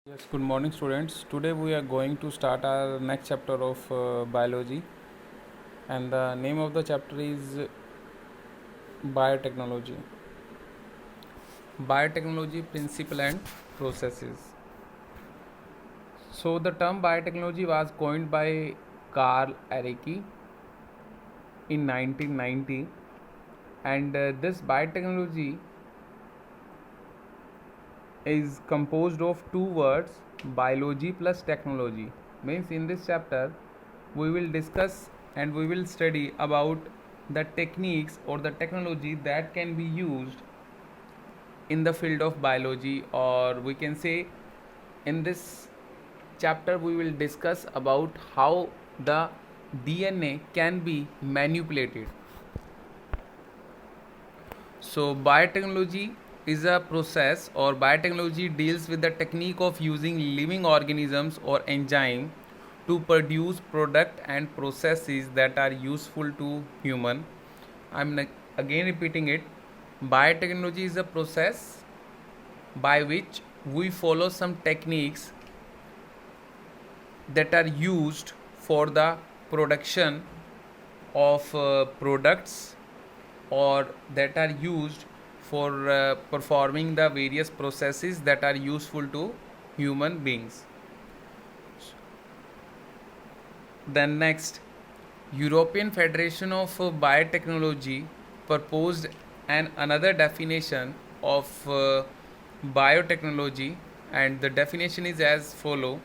Yes, good morning, students. Today we are going to start our next chapter of biology, and the name of the chapter is biotechnology. Biotechnology principle and processes. So, the term biotechnology was coined by Carl Erecki in 1990, and this biotechnology is composed of two words, biology plus technology. Means in this chapter we will discuss and we will study about the techniques or the technology that can be used in the field of biology, or we can say in this chapter we will discuss about how the DNA can be manipulated. So, biotechnology is a process, or biotechnology deals with the technique of using living organisms or enzyme to produce product and processes that are useful to human. Again repeating it. Biotechnology is a process by which we follow some techniques that are used for the production of products, or that are used for performing the various processes that are useful to human beings. Then next, European Federation of Biotechnology proposed another definition of biotechnology, and the definition is as follow.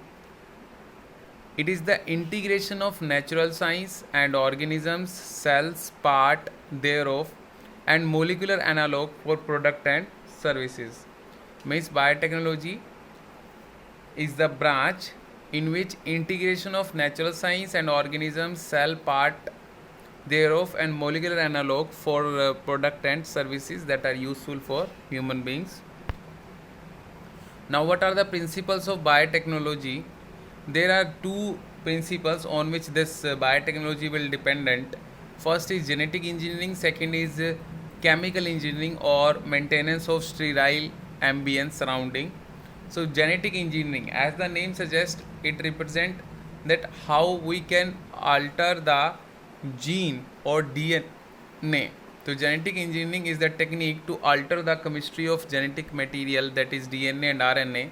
It is the integration of natural science and organisms, cells, part thereof, and molecular analog for product and services. Means biotechnology is the branch in which integration of natural science and organisms, cell, part thereof, and molecular analog for product and services that are useful for human beings. Now, what are the principles of biotechnology? There are two principles on which this biotechnology will dependent. First is genetic engineering, second is chemical engineering or maintenance of sterile ambient surrounding. So, genetic engineering, as the name suggests, it represents that how we can alter the gene or DNA. So, genetic engineering is the technique to alter the chemistry of genetic material, that is DNA and RNA,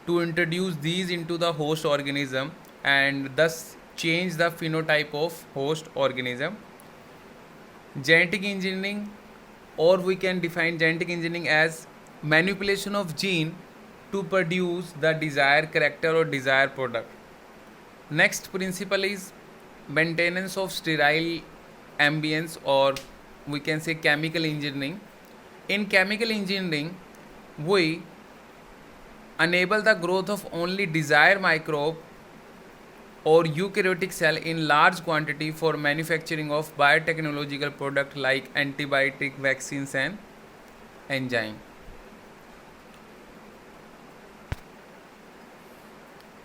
to introduce these into the host organism and thus change the phenotype of host organism. Genetic engineering, or we can define genetic engineering as manipulation of gene to produce the desired character or desired product. Next principle is maintenance of sterile ambience, or we can say chemical engineering. In chemical engineering, we enable the growth of only desired microbe or eukaryotic cell in large quantity for manufacturing of biotechnological product like antibiotic, vaccines and enzyme.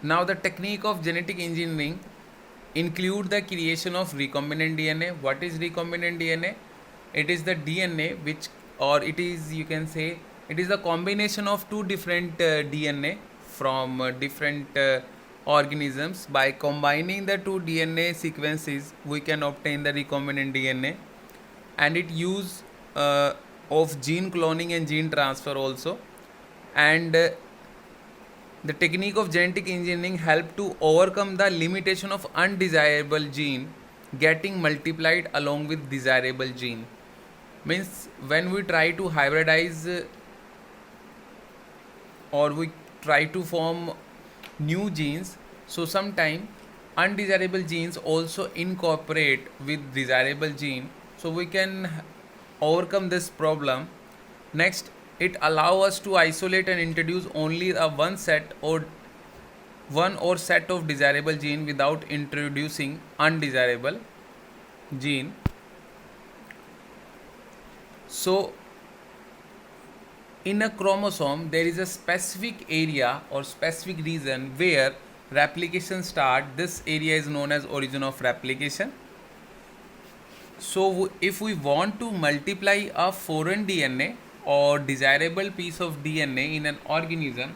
Now, the technique of genetic engineering include the creation of recombinant DNA. What is recombinant DNA? It is the DNA which, or it is, you can say, it is a combination of two different DNA from different organisms. By combining the two DNA sequences, we can obtain the recombinant DNA, and it use of gene cloning and gene transfer also. And the technique of genetic engineering help to overcome the limitation of undesirable gene getting multiplied along with desirable gene. Means when we try to hybridize or we try to form new genes, so sometime undesirable genes also incorporate with desirable gene, so we can overcome this problem. Next, it allow us to isolate and introduce only a one or set of desirable gene without introducing undesirable gene. So, in a chromosome, there is a specific area or specific region where replication start. This area is known as origin of replication. So, if we want to multiply a foreign DNA or desirable piece of DNA in an organism,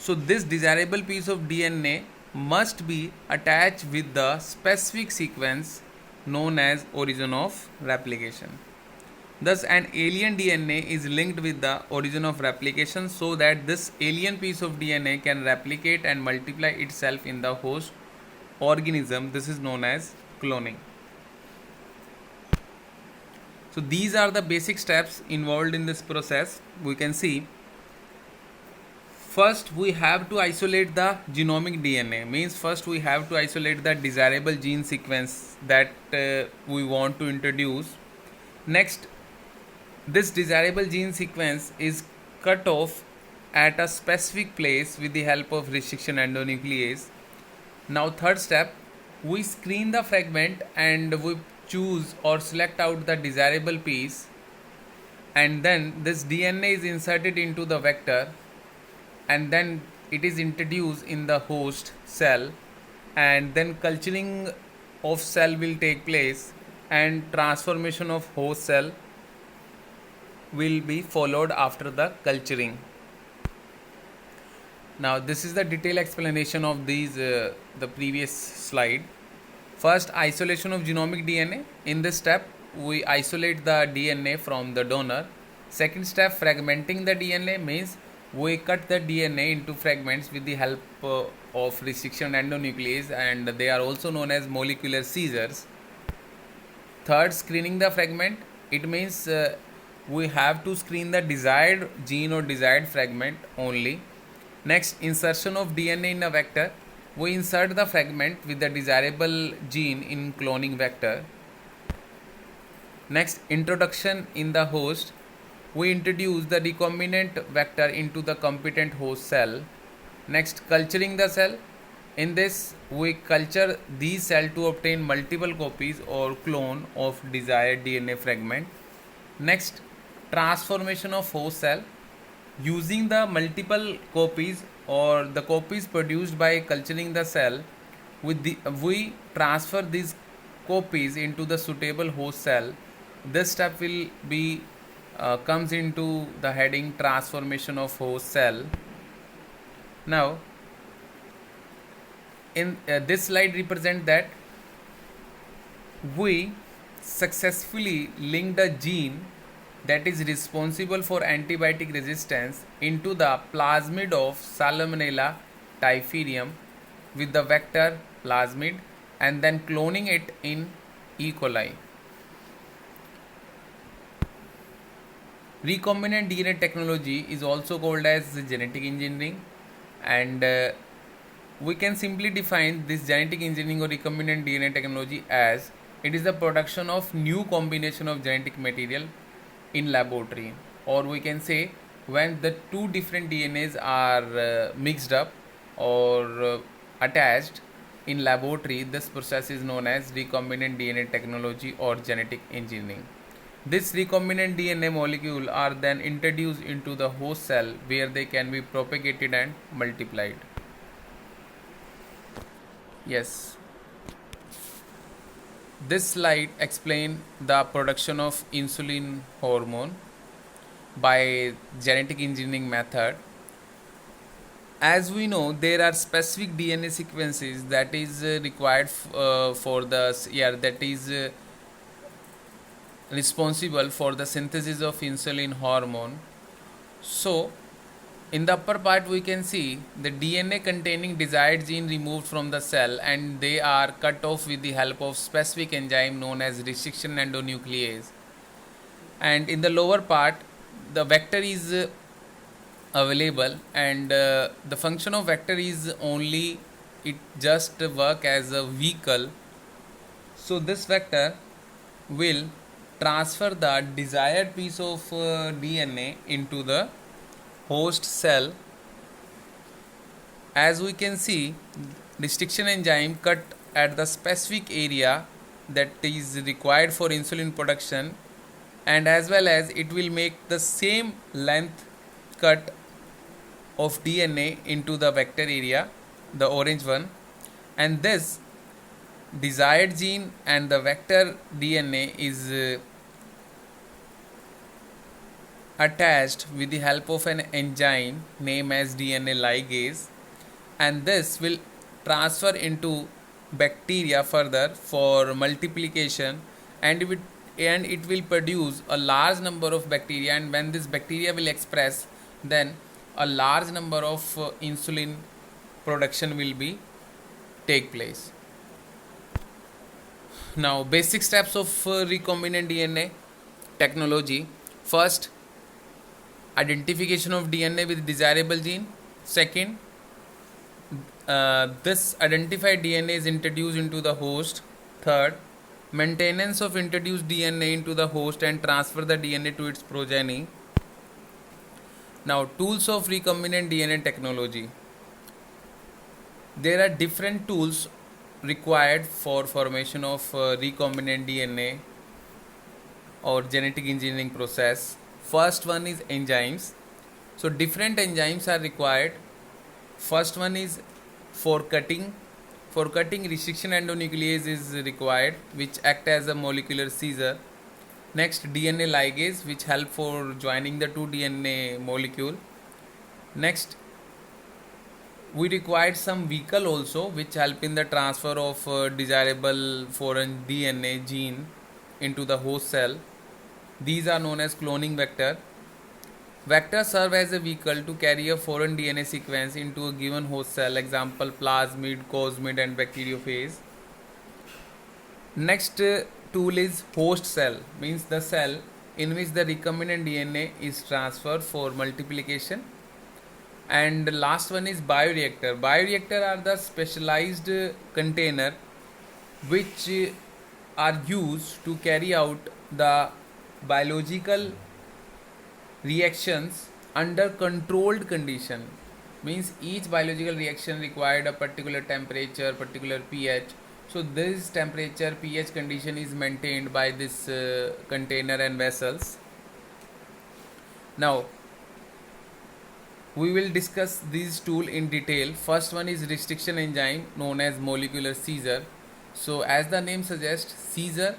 So this desirable piece of DNA must be attached with the specific sequence known as origin of replication. Thus, an alien DNA is linked with the origin of replication so that this alien piece of DNA can replicate and multiply itself in the host organism. This is known as cloning. So, these are the basic steps involved in this process. We can see first we have to isolate the genomic DNA, means first we have to isolate the desirable gene sequence that we want to introduce. Next, this desirable gene sequence is cut off at a specific place with the help of restriction endonuclease. Now, third step, we screen the fragment and we choose or select out the desirable piece, and then this DNA is inserted into the vector, and then it is introduced in the host cell, and then culturing of cell will take place and transformation of host cell will be followed after the culturing. Now this is the detailed explanation of these the previous slide. First, isolation of genomic DNA. In this step we isolate the DNA from the donor. Second step, fragmenting the DNA, means we cut the DNA into fragments with the help of restriction endonuclease, and they are also known as molecular scissors. Third, screening the fragment. It means we have to screen the desired gene or desired fragment only. Next, insertion of DNA in a vector. We insert the fragment with the desirable gene in cloning vector. Next, introduction in the host. We introduce the recombinant vector into the competent host cell. Next, culturing the cell. In this, we culture these cells to obtain multiple copies or clone of desired DNA fragment. Next, transformation of host cell. Using the multiple copies or the copies produced by culturing the cell, we transfer these copies into the suitable host cell. This step will be comes into the heading transformation of host cell. Now, in this slide represent that we successfully linked a gene that is responsible for antibiotic resistance into the plasmid of Salmonella typhimurium with the vector plasmid, and then cloning it in E. coli. Recombinant DNA technology is also called as genetic engineering, and we can simply define this genetic engineering or recombinant DNA technology as it is the production of new combination of genetic material in laboratory, or we can say when the two different DNAs are mixed up or attached in laboratory. This process is known as recombinant DNA technology or genetic engineering. This recombinant DNA molecule are then introduced into the host cell where they can be propagated and multiplied. Yes. This slide explains the production of insulin hormone by genetic engineering method. As we know, there are specific DNA sequences that is required for the that is responsible for the synthesis of insulin hormone. So, in the upper part we can see the DNA containing desired gene removed from the cell, and they are cut off with the help of specific enzyme known as restriction endonuclease. And in the lower part the vector is available, and the function of vector is only it just work as a vehicle. So this vector will transfer the desired piece of DNA into the host cell. As we can see, restriction enzyme cut at the specific area that is required for insulin production, and as well as it will make the same length cut of DNA into the vector area, the orange one, and this desired gene and the vector DNA is attached with the help of an enzyme named as DNA ligase, and this will transfer into bacteria further for multiplication, and it will produce a large number of bacteria, and when this bacteria will express, then a large number of insulin production will be take place. Now, basic steps of recombinant DNA technology. First, identification of DNA with desirable gene. Second, this identified DNA is introduced into the host. Third, maintenance of introduced DNA into the host and transfer the DNA to its progeny. Now, tools of recombinant DNA technology. There are different tools required for formation of recombinant DNA or genetic engineering process. First one is enzymes. So different enzymes are required. First one is for cutting. For cutting, restriction endonuclease is required, which act as a molecular scissor. Next, DNA ligase, which help for joining the two DNA molecule. Next, we required some vehicle also, which help in the transfer of desirable foreign DNA gene into the host cell. These are known as cloning vector. Vectors serve as a vehicle to carry a foreign DNA sequence into a given host cell, example plasmid, cosmid and bacteriophage. Next tool is host cell, means the cell in which the recombinant DNA is transferred for multiplication. And the last one is bioreactor. Bioreactor are the specialized container which are used to carry out the biological reactions under controlled condition, means each biological reaction required a particular temperature, particular pH. So this temperature, pH condition is maintained by this container and vessels. Now we will discuss these tools in detail. First one is restriction enzyme known as molecular scissor. So as the name suggests, scissor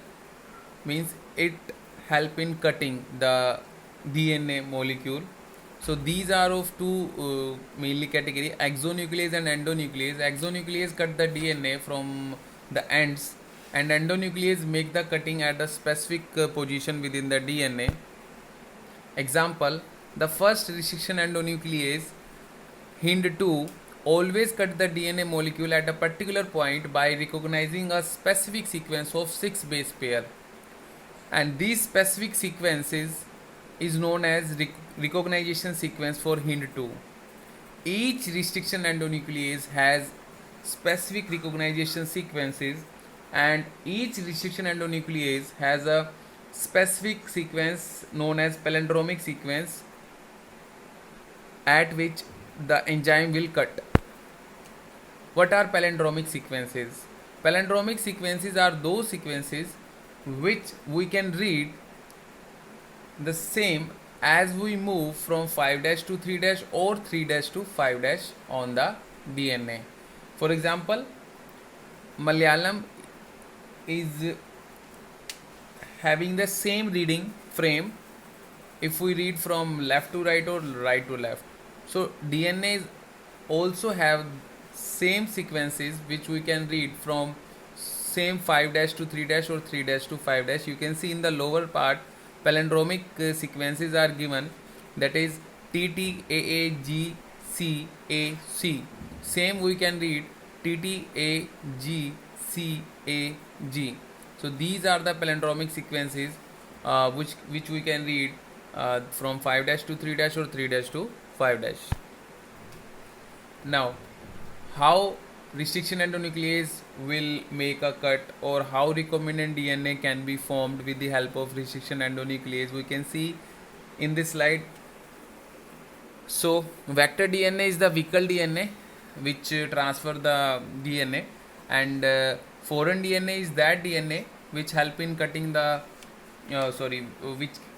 means it help in cutting the DNA molecule. So these are of two mainly category, exonuclease and endonuclease. Exonuclease cut the DNA from the ends, and endonuclease make the cutting at a specific position within the DNA. Example, the first restriction endonuclease, Hind2, always cut the DNA molecule at a particular point by recognizing a specific sequence of 6 base pair, and these specific sequences is known as recognition sequence for Hind2. Each restriction endonuclease has specific recognition sequences, and each restriction endonuclease has a specific sequence known as palindromic sequence at which the enzyme will cut. What are palindromic sequences? Palindromic sequences are those sequences which we can read the same as we move from 5' to 3' or 3' to 5' on the DNA. For example, Malayalam is having the same reading frame if we read from left to right or right to left. So DNA also have same sequences which we can read from same 5' to 3' or 3' to 5'. You can see in the lower part palindromic sequences are given, that is TTAAGCAC. Same we can read TTAGCAG. So these are the palindromic sequences which we can read from 5' to 3' or 3' to 5'. Now, how restriction endonuclease will make a cut, or how recombinant DNA can be formed with the help of restriction endonuclease, we can see in this slide. So vector DNA is the vehicle DNA which transfer the DNA, and foreign DNA is that DNA which help in cutting the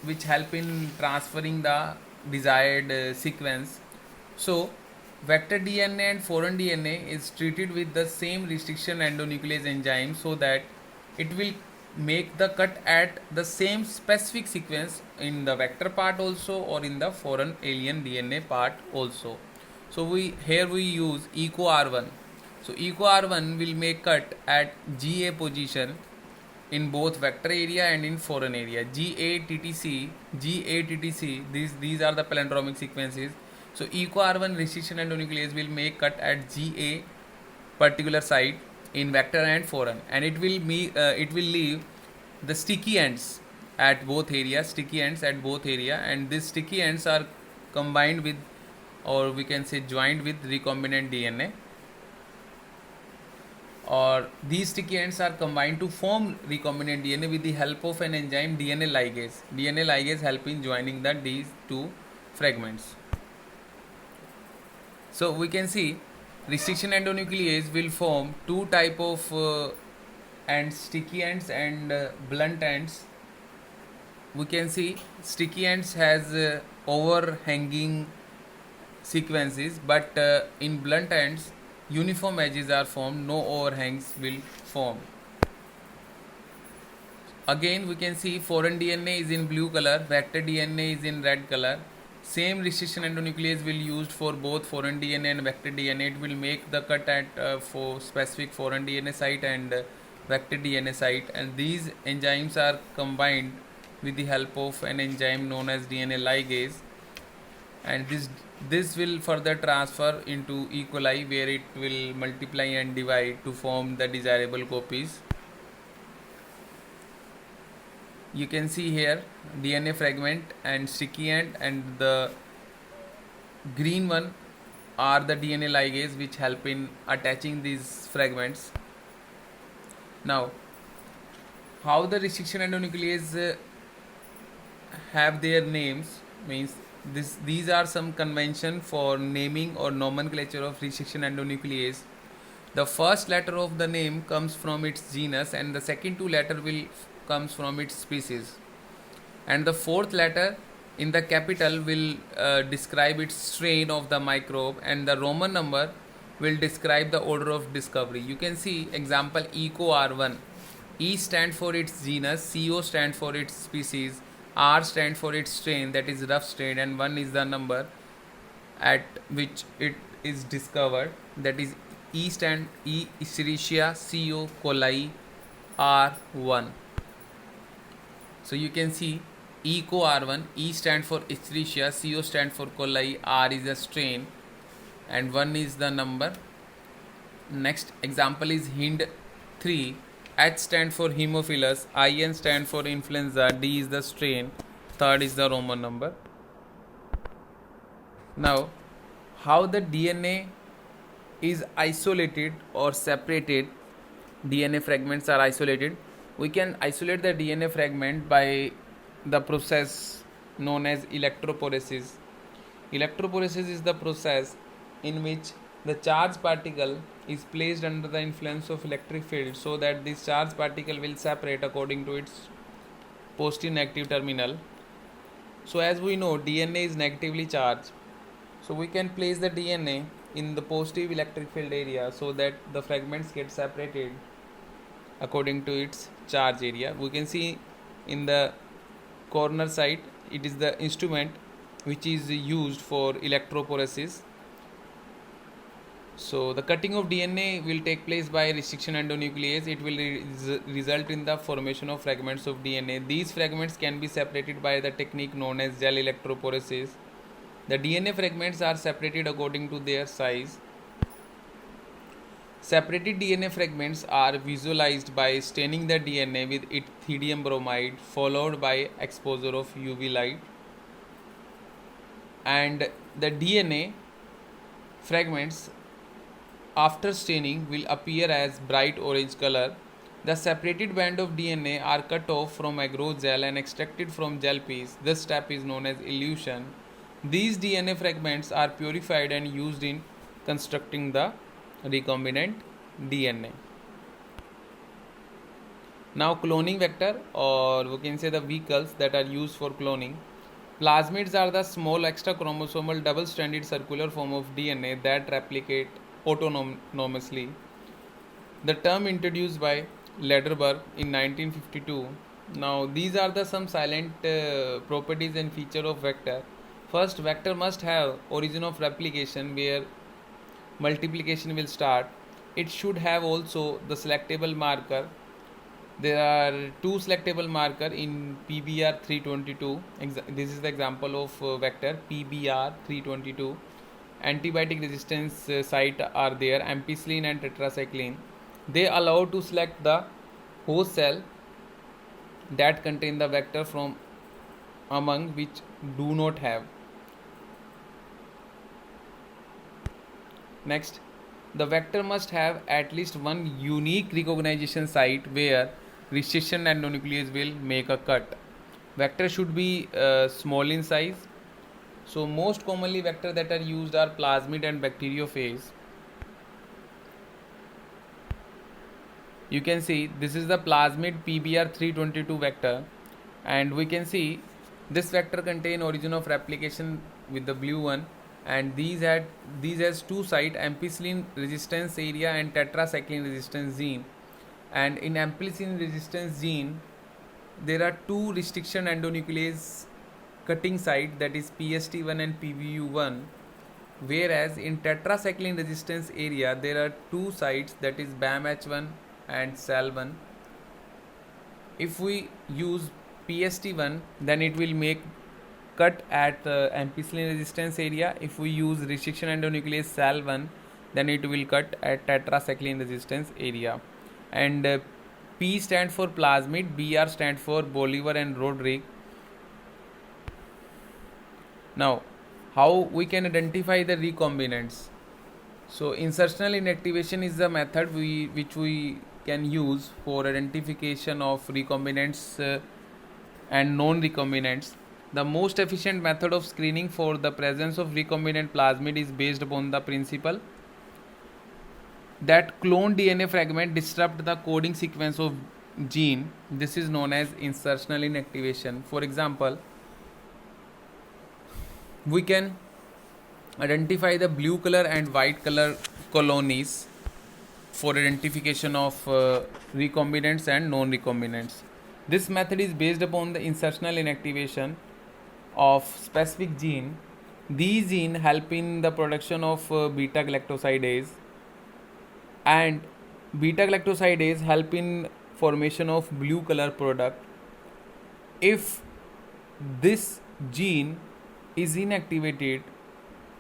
which help in transferring the desired sequence. So vector DNA and foreign DNA is treated with the same restriction endonuclease enzyme, so that it will make the cut at the same specific sequence in the vector part also or in the foreign alien DNA part also. So we use eco R1. So eco R1 will make cut at GA position in both vector area and in foreign area. GATTC, these are the palindromic sequences. So eco R1 restriction endonuclease will make cut at GA particular site in vector and foreign, and it will leave the sticky ends at both areas, and these sticky ends are combined with, or we can say joined with, recombinant DNA, or these sticky ends are combined to form recombinant DNA with the help of an enzyme DNA ligase help in joining these two fragments. So we can see restriction endonuclease will form two type of ends, sticky ends and blunt ends. We can see sticky ends has overhanging sequences, but in blunt ends uniform edges are formed, no overhangs will form. Again we can see foreign DNA is in blue color, vector DNA is in red color. Same restriction endonuclease will used for both foreign DNA and vector DNA. It will make the cut at for specific foreign DNA site and vector DNA site, and these enzymes are combined with the help of an enzyme known as DNA ligase, and this will further transfer into E. coli, where it will multiply and divide to form the desirable copies. You can see here DNA fragment and sticky end, and the green one are the DNA ligase which help in attaching these fragments. Now, how the restriction endonuclease have their names means these are some convention for naming or nomenclature of restriction endonuclease. The first letter of the name comes from its genus, and the second two letter will comes from its species, and the fourth letter in the capital will describe its strain of the microbe, and the Roman number will describe the order of discovery. You can see example eco R1. E stands for its genus, CO stands for its species, R stands for its strain, that is rough strain, and 1 is the number at which it is discovered, that is E Escherichia, CO coli, R1. So you can see eco R1, E stands for Escherichia, CO stands for coli, R is a strain, and 1 is the number. Next example is Hind 3. H stands for Haemophilus, IN stands for influenza, D is the strain, third is the Roman number. Now, how the DNA is isolated or separated, DNA fragments are isolated. We can isolate the DNA fragment by the process known as electrophoresis. Electrophoresis is the process in which the charged particle is placed under the influence of electric field, so that this charged particle will separate according to its positive negative terminal. So as we know, DNA is negatively charged, so we can place the DNA in the positive electric field area so that the fragments get separated according to its charge area. We can see in the corner side, it is the instrument which is used for electrophoresis. So the cutting of DNA will take place by restriction endonuclease. It will result in the formation of fragments of DNA. These fragments can be separated by the technique known as gel electrophoresis. The DNA fragments are separated according to their size. Separated DNA fragments are visualized by staining the DNA with ethidium bromide, followed by exposure of UV light, and the DNA fragments after staining will appear as bright orange color. The separated band of DNA are cut off from agarose gel and extracted from gel piece. This step is known as elution. These DNA fragments are purified and used in constructing the recombinant DNA. Now cloning vector, or we can say the vehicles that are used for cloning. Plasmids are the small extra chromosomal double-stranded circular form of DNA that replicate autonomously. The term introduced by Lederberg in 1952. Now these are the some silent properties and feature of vector. First, vector must have origin of replication where multiplication will start. It should have also the selectable marker. There are two selectable marker in PBR 322. This is the example of vector PBR 322. Antibiotic resistance site are there, ampicillin and tetracycline. They allow to select the host cell that contain the vector from among which do not have. Next, the vector must have at least one unique recognition site where restriction endonuclease will make a cut. Vector should be small in size. So most commonly vector that are used are plasmid and bacteriophage. You can see this is the plasmid PBR 322 vector, and we can see this vector contain origin of replication with the blue one, and these has two site, ampicillin resistance area and tetracycline resistance gene. And in ampicillin resistance gene there are two restriction endonuclease cutting site, that is PST1 and PVU1, whereas in tetracycline resistance area there are two sites, that is BAMH1 and SAL1. If we use PST1 then it will make cut at ampicillin resistance area. If we use restriction endonuclease SAL1 then it will cut at tetracycline resistance area. And P stand for plasmid, BR stand for Bolivar and Roderick. Now, how we can identify the recombinants? So, insertional inactivation is the method which we can use for identification of recombinants and non-recombinants. The most efficient method of screening for the presence of recombinant plasmid is based upon the principle that cloned DNA fragment disrupt the coding sequence of gene. This is known as insertional inactivation. For example, we can identify the blue color and white color colonies for identification of recombinants and non-recombinants. This method is based upon the insertional inactivation of specific gene. These genes help in the production of beta galactosidase, and beta galactosidase help in formation of blue color product. If this gene is inactivated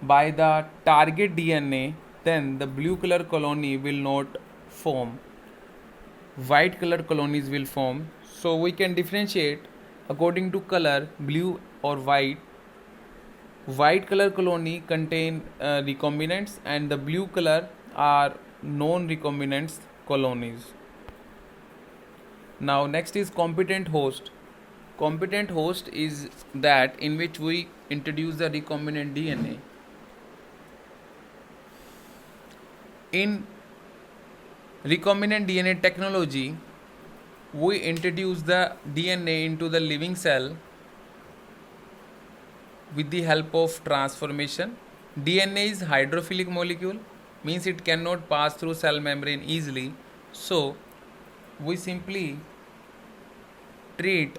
by the target DNA, then the blue color colony will not form. White color colonies will form. So we can differentiate according to color, blue or white. White color colony contain recombinants and the blue color are non-recombinants colonies. Now next is competent host. Competent host is that in which we introduce the recombinant DNA. In recombinant DNA technology, we introduce the DNA into the living cell with the help of transformation. DNA is hydrophilic molecule, means it cannot pass through cell membrane easily. So we simply treat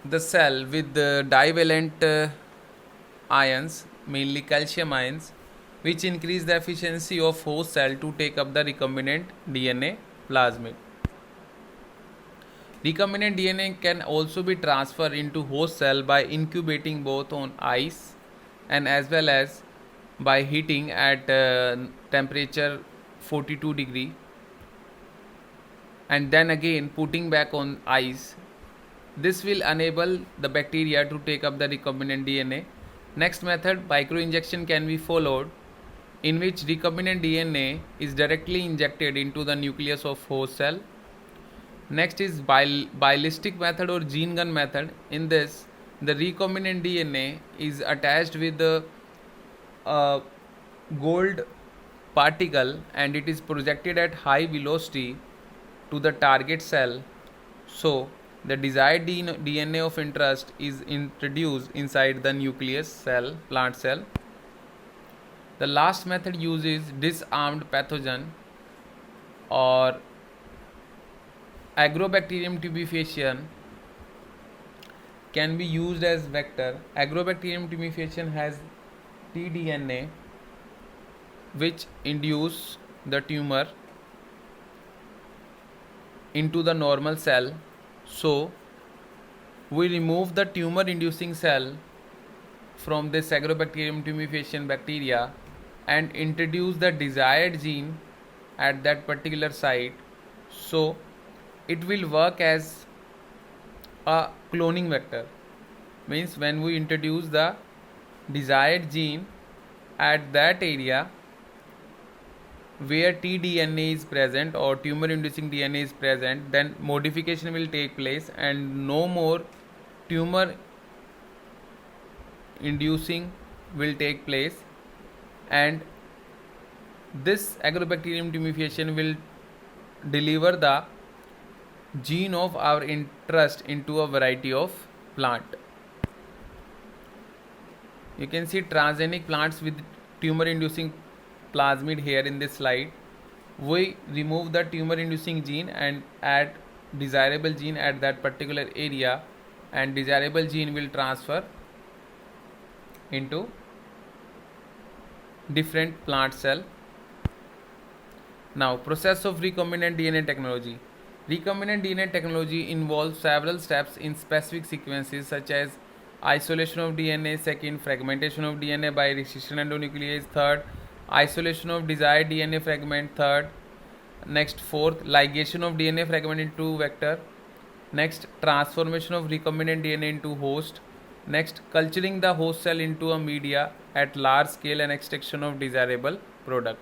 the cell with the divalent ions, mainly calcium ions, which increase the efficiency of host cell to take up the recombinant DNA plasmid. Recombinant DNA can also be transferred into host cell by incubating both on ice and as well as by heating at temperature 42 degree and then again putting back on ice. This will enable the bacteria to take up the recombinant DNA. Next method, microinjection, can be followed, in which recombinant DNA is directly injected into the nucleus of host cell. Next is ballistic method or gene gun method. In this, the recombinant DNA is attached with the gold particle and it is projected at high velocity to the target cell. So the desired DNA of interest is introduced inside the nucleus cell, plant cell. The last method uses disarmed pathogen or agrobacterium tumefaciens can be used as vector. Agrobacterium tumefaciens has tDNA which induce the tumor into the normal cell. So we remove the tumor inducing cell from this agrobacterium tumefaciens bacteria and introduce the desired gene at that particular site. So it will work as a cloning vector. Means when we introduce the desired gene at that area where tDNA is present or tumor inducing DNA is present, then modification will take place and no more tumor inducing will take place, and this agrobacterium tumefaciens will deliver the gene of our interest into a variety of plant. You can see transgenic plants with tumor inducing plasmid here in this slide. We remove the tumor inducing gene and add desirable gene at that particular area, and desirable gene will transfer into different plant cell. Now, process of recombinant DNA technology. Recombinant DNA technology involves several steps in specific sequences such as isolation of DNA, second, fragmentation of DNA by restriction endonuclease, third, isolation of desired DNA fragment, third, next, fourth, ligation of DNA fragment into vector, next, transformation of recombinant DNA into host, next, culturing the host cell into a media at large scale and extraction of desirable product.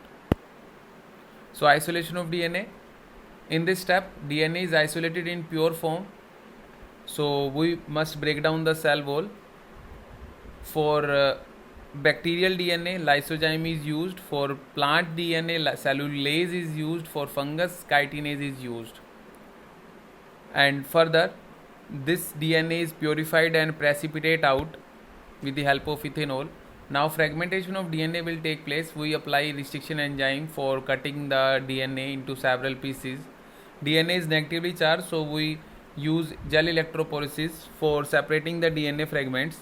So isolation of DNA. In this step, DNA is isolated in pure form. So we must break down the cell wall. For bacterial DNA, lysozyme is used. For plant DNA, cellulase is used. For fungus, chitinase is used. And further, this DNA is purified and precipitate out with the help of ethanol. Now fragmentation of DNA will take place. We apply restriction enzyme for cutting the DNA into several pieces. DNA is negatively charged, so we use gel electrophoresis for separating the DNA fragments.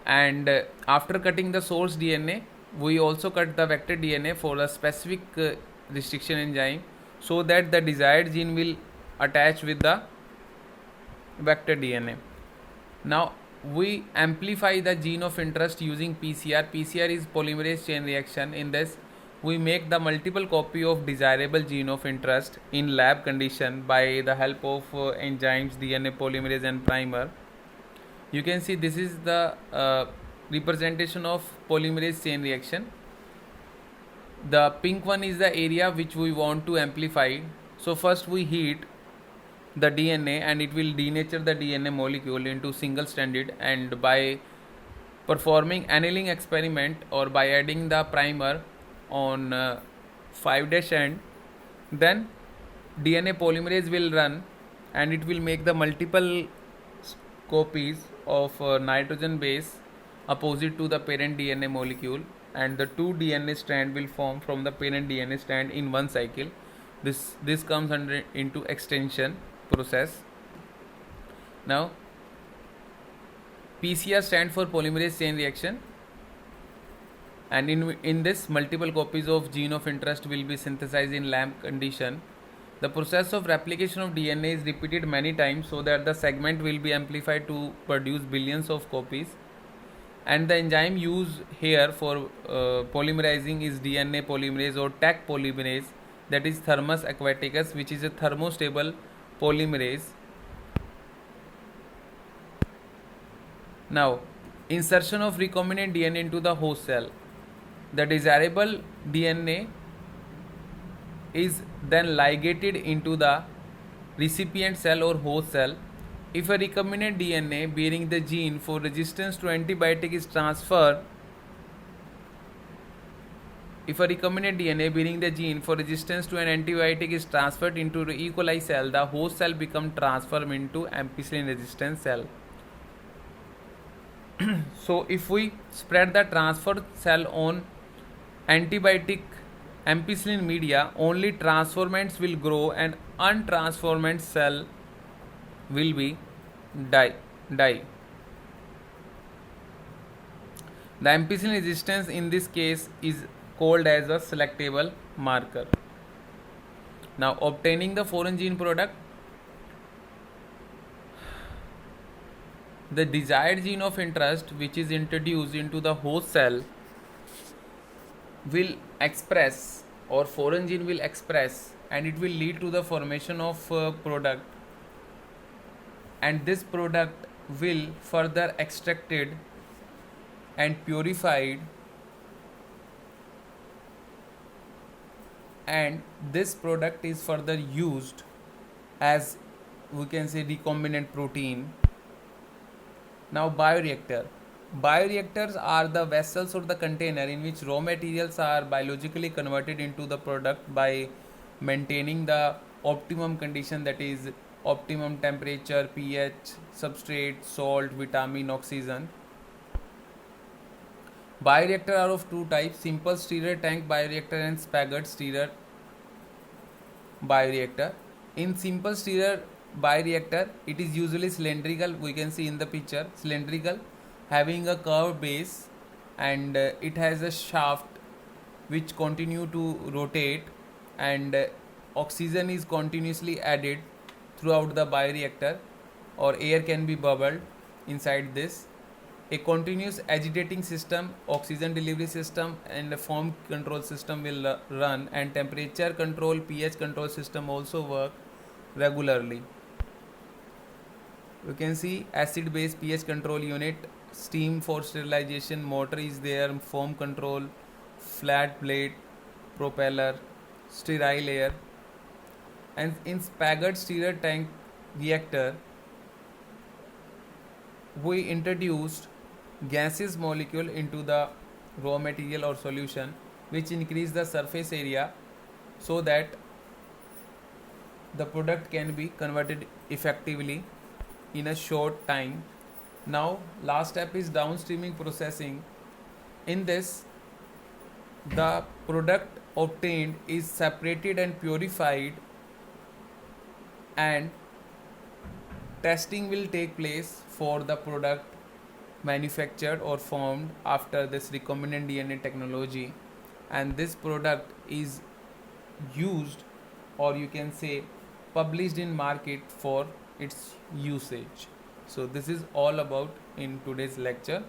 And after cutting the source DNA, we also cut the vector DNA for a specific restriction enzyme so that the desired gene will attach with the vector DNA. Now we amplify the gene of interest using PCR. PCR is polymerase chain reaction. In this, we make the multiple copy of desirable gene of interest in lab condition by the help of enzymes, DNA polymerase and primer. You can see this is the representation of polymerase chain reaction. The pink one is the area which we want to amplify. So first we heat the DNA and it will denature the DNA molecule into single stranded, and by performing annealing experiment or by adding the primer on 5' end, then DNA polymerase will run and it will make the multiple copies of nitrogen base opposite to the parent DNA molecule, and the two DNA strand will form from the parent DNA strand in one cycle. This comes into extension process. Now PCR stands for polymerase chain reaction, and in this multiple copies of gene of interest will be synthesized in lab condition. The process of replication of DNA is repeated many times so that the segment will be amplified to produce billions of copies, and the enzyme used here for polymerizing is DNA polymerase or Taq polymerase, that is Thermus aquaticus, which is a thermostable polymerase. Now, insertion of recombinant DNA into the host cell. The desirable DNA is then ligated into the recipient cell or host cell. If a recombinant DNA bearing the gene for resistance to antibiotic is transferred, if a recombinant DNA bearing the gene for resistance to an antibiotic is transferred into the E. coli cell, the host cell becomes transformed into ampicillin resistant cell. So if we spread the transferred cell on antibiotic ampicillin media, only transformants will grow and untransformant cell will be die. die. The ampicillin resistance in this case is called as a selectable marker. Now obtaining the foreign gene product, the desired gene of interest which is introduced into the host cell will express, or foreign gene will express, and it will lead to the formation of product, and this product will further extracted and purified, and this product is further used as, we can say, recombinant protein. Now bioreactor. Bioreactors are the vessels or the container in which raw materials are biologically converted into the product by maintaining the optimum condition, that is optimum temperature, pH, substrate, salt, vitamin, oxygen. Bioreactor are of two types: simple stirrer tank bioreactor and staggered stirrer bioreactor. In simple stirrer bioreactor, it is usually cylindrical, we can see in the picture, cylindrical, having a curved base, and it has a shaft which continue to rotate, and oxygen is continuously added throughout the bioreactor, or air can be bubbled inside this. A continuous agitating system, oxygen delivery system, and a foam control system will run, and temperature control, pH control system also work regularly. You can see acid base pH control unit, steam for sterilization, motor is there, foam control, flat plate, propeller, sterile air. And in staggered stirrer tank reactor, we introduced gaseous molecule into the raw material or solution, which increase the surface area so that the product can be converted effectively in a short time. Now last step is downstreaming processing. In this, the product obtained is separated and purified, and testing will take place for the product manufactured or formed after this recombinant DNA technology, and this product is used, or you can say published in market for its usage. So this is all about in today's lecture.